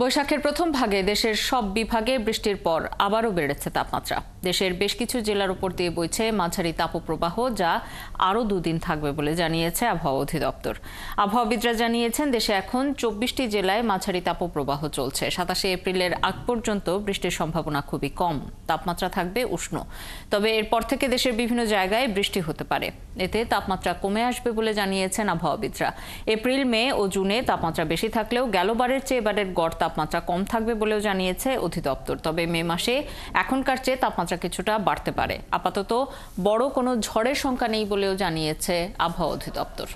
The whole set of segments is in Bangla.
বৈশাখের প্রথম ভাগে দেশের সব বিভাগে বৃষ্টির পর আবারও বেড়েছে তাপমাত্রা। দেশের বেশ কিছু জেলার উপর দিয়ে বইছে মাঝারি তাপপ্রবাহ, যা আরও দুদিন থাকবে বলে জানিয়েছে আবহাওয়া অধিদপ্তর। আবহাওয়াবিদরা জানিয়েছেন দেশে এখন 24টি জেলায় মাঝারি তাপপ্রবাহ চলছে। 27 এপ্রিলের আগ পর্যন্ত বৃষ্টির সম্ভাবনা খুবই কম। তাপমাত্রা থাকবে উষ্ণ, তবে এরপর থেকে দেশের বিভিন্ন জায়গায় বৃষ্টি হতে পারে। এতে তাপমাত্রা কমে আসবে বলে জানিয়েছেন আবহাওয়াবিদরা। এপ্রিল, মে ও জুনে তাপমাত্রা বেশি থাকলেও গেলবারের চেয়ে এবারের গড় তাপমাত্রা কম থাকবে বলেও জানিয়েছে অধিদপ্তর। তবে মে মাসে এখনকার চেয়ে তাপমাত্রা কিছুটা বাড়তে পারে। আপাতত বড় কোনো ঝড়ের শঙ্কা নেই বলেও জানিয়েছে আবহাওয়া অধিদপ্তর।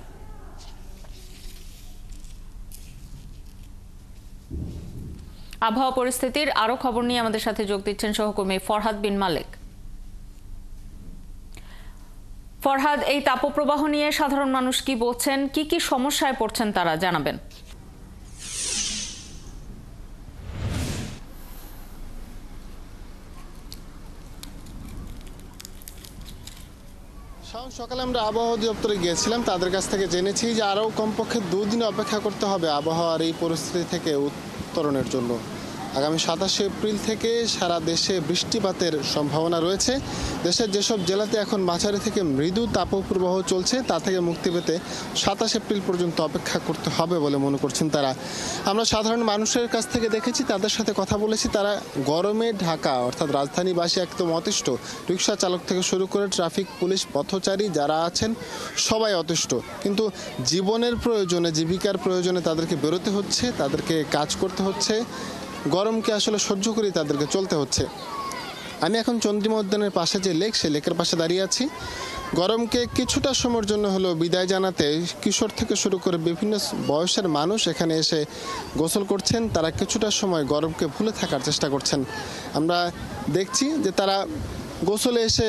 আবহাওয়া পরিস্থিতির আরো খবর নিয়ে আমাদের সাথে যোগ দিচ্ছেন সহকর্মী ফরহাদ বিন মালেক। ফরহাদ, এই তাপপ্রবাহ নিয়ে সাধারণ মানুষ কি বলছেন, কি কি সমস্যায় পড়ছেন তারা জানাবেন। সকালে আমরা আবহাওয়া অধিদপ্তরে গিয়েছিলাম, তাদের কাছ থেকে জেনেছি যে আরও কমপক্ষে 2 দিন অপেক্ষা করতে হবে আবহাওয়ার এই পরিস্থিতি থেকে উত্তরণের জন্য। আগামী 27 এপ্রিল থেকে সারা দেশে বৃষ্টিপাতের সম্ভাবনা রয়েছে। দেশের যেসব জেলাতে এখন মাঝারি থেকে মৃদু তাপপ্রবাহ চলছে, তা থেকে মুক্তি পেতে 27 এপ্রিল পর্যন্ত অপেক্ষা করতে হবে বলে মনে করছেন তারা। আমরা সাধারণ মানুষের কাছ থেকে দেখেছি, তাদের সাথে কথা বলেছি, তারা গরমে ঢাকা অর্থাৎ রাজধানীবাসী একদম অতিষ্ঠ। রিক্সা চালক থেকে শুরু করে ট্রাফিক পুলিশ, পথচারী যারা আছেন সবাই অতিষ্ঠ। কিন্তু জীবনের প্রয়োজনে, জীবিকার প্রয়োজনে তাদেরকে বেরোতে হচ্ছে, তাদেরকে কাজ করতে হচ্ছে। গরমকে আসলে সহ্য করেই তাদেরকে চলতে হচ্ছে। আমি এখন চন্দ্রিমা উদ্যানের পাশে যে লেক, সেই লেকের পাশে দাঁড়িয়ে আছি। গরমকে কিছুটা সময়ের জন্য হলো বিদায় জানাতে কিশোর থেকে শুরু করে বিভিন্ন বয়সের মানুষ এখানে এসে গোসল করছেন। তারা কিছুটা সময় গরমকে ভুলে থাকার চেষ্টা করছেন। আমরা দেখছি যে তারা গোসলে এসে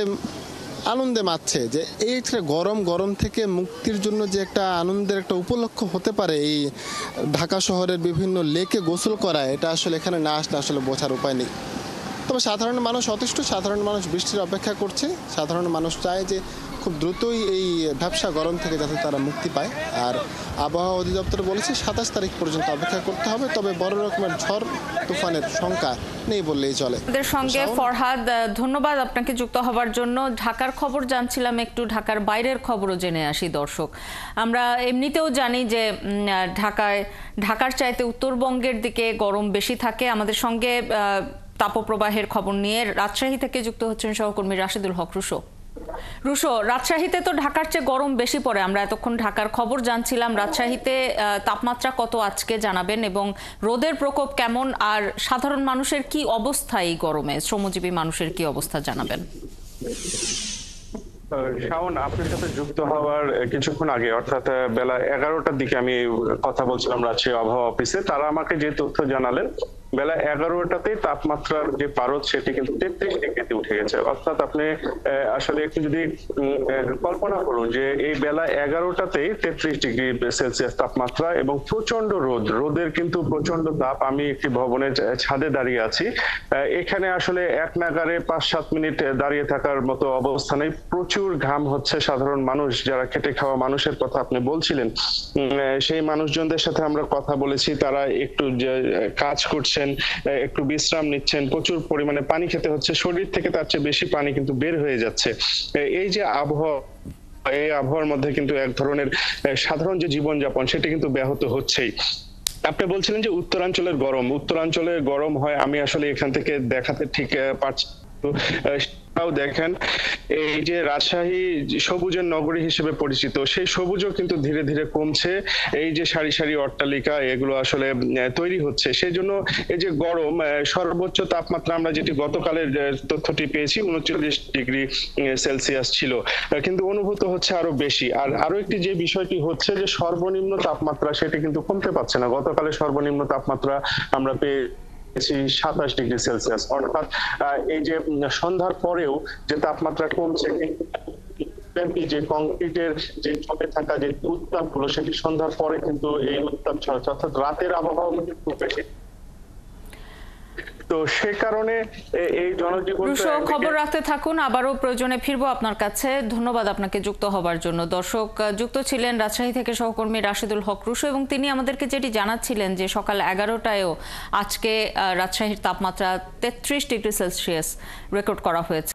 আনন্দে মাতছে, যে এই গরম থেকে মুক্তির জন্য যে একটা আনন্দের একটা উপলক্ষ হতে পারে এই ঢাকা শহরের বিভিন্ন লেকে গোসল করা, এটা আসলে এখানে না আসলে আসলে বোঝার উপায় নেই। তবে সাধারণ মানুষ অতিষ্ঠ, সাধারণ মানুষ বৃষ্টির অপেক্ষা করছে। সাধারণ মানুষ চায় যে খুব দ্রুতই এই ভ্যাপসা গরম থেকে যাতে তারা মুক্তি পায়। আর আবহাওয়া অধিদপ্তর বলেছে 27 তারিখ পর্যন্ত অপেক্ষা করতে হবে, তবে বড় রকমের ঝড় তুফানের শঙ্কা নেই বললেই চলে। আমাদের সঙ্গে ফরহাদ, ধন্যবাদ আপনাকে যুক্ত হবার জন্য। ঢাকার খবর জানছিলাম, একটু ঢাকার বাইরের খবরও জেনে আসি দর্শক। আমরা এমনিতেও জানি যে ঢাকার চাইতে উত্তরবঙ্গের দিকে গরম বেশি থাকে। আমাদের সঙ্গে তাপপ্রবাহের খবর নিয়ে রাজশাহী থেকে যুক্ত হচ্ছেন সহকর্মী রাশেদুল হক রুশো। রাজশাহীতে তো ঢাকার চেয়ে গরম বেশি পড়ে। আমরা এতক্ষণ ঢাকার খবর জানছিলাম। রাজশাহীতে তাপমাত্রা কত আজকে জানাবেন, এবং রোদের প্রকোপ কেমন, আর সাধারণ মানুষের কি অবস্থা এই গরমে, শ্রমজীবী মানুষের কি অবস্থা জানাবেন। শাওন, আপনার সাথে যুক্ত হওয়ার কিছুক্ষণ আগে অর্থাৎ বেলা 11টার দিকে আমি কথা বলছিলাম রাজশাহী আবহাওয়া অফিসে। তারা আমাকে যে তথ্য জানালেন, বেলা 11টাতেই তাপমাত্রার যে পারদ সেটি কিন্তু 33 ডিগ্রিতে উঠে গেছে। অর্থাৎ আপনি আসলে একটু যদি কল্পনা করুন যে এই বেলা 11টাতেই 33 ডিগ্রি সেলসিয়াস তাপমাত্রা এবং প্রচন্ড রোদের কিন্তু প্রচন্ড তাপ। আমি একটি ভবনের ছাদে দাঁড়িয়ে আছি, এখানে আসলে এক নাগারে 5-7 মিনিট দাঁড়িয়ে থাকার মতো অবস্থা নেই। প্রচুর ঘাম হচ্ছে। সাধারণ মানুষ, যারা খেটে খাওয়া মানুষের কথা আপনি বলছিলেন, সেই মানুষজনদের সাথে আমরা কথা বলেছি। তারা একটু কাজ করছেন, একটু বিশ্রাম নিচ্ছেন, প্রচুর পরিমাণে পানি খেতে হচ্ছে। শরীর থেকে তার চেয়ে বেশি পানি কিন্তু বের হয়ে যাচ্ছে। এই যে আবহাওয়া, এই আবহাওয়ার মধ্যে কিন্তু এক ধরনের সাধারণ যে জীবনযাপন সেটা কিন্তু ব্যাহত হচ্ছেই। আপনি বলছিলেন যে উত্তরাঞ্চলে গরম হয়। আমি আসলে এখান থেকে দেখাতে ঠিক পারছি। দেখেন, এই যে রাজশাহী সবুজের নগরী হিসেবে পরিচিত, সেই সবুজও কিন্তু ধীরে ধীরে কমছে। এই যে সারি সারি অট্টালিকা, এগুলো আসলে তৈরি হচ্ছে। সেই জন্য এই যে গরম, সর্বোচ্চ তাপমাত্রা আমরা যেটি গতকালের তথ্যটি পেয়েছি 39 ডিগ্রি সেলসিয়াস ছিল, কিন্তু অনুভূত হচ্ছে আরো বেশি। আর আরো একটি যে বিষয়টি হচ্ছে যে সর্বনিম্ন তাপমাত্রা সেটি কিন্তু কমতে পারছে না। গতকালের সর্বনিম্ন তাপমাত্রা আমরা পেয়ে 27 ডিগ্রি সেলসিয়াস। অর্থাৎ এই যে সন্ধ্যার পরেও যে তাপমাত্রা কমছে, যে কংক্রিটের যে জমে থাকা যে উত্তাপ গুলো, সেটি সন্ধ্যার পরে কিন্তু এই উত্তাপ ছড়াচ্ছে। অর্থাৎ রাতের আবহাওয়া কিন্তু খুব বেশি। তো সে কারণে এই জনজীবন খবর রাখতে থাকুন, আবারও প্রয়োজনে ফিরবো আপনার কাছে। ধন্যবাদ আপনাকে যুক্ত হবার জন্য। দর্শক, যুক্ত ছিলেন রাজশাহী থেকে সহকর্মী রাশেদুল হক রুশো, এবং তিনি আমাদেরকে যেটি জানাচ্ছিলেন যে সকাল 11টায়ও আজকে রাজশাহীর তাপমাত্রা 33 ডিগ্রি সেলসিয়াস রেকর্ড করা হয়েছে।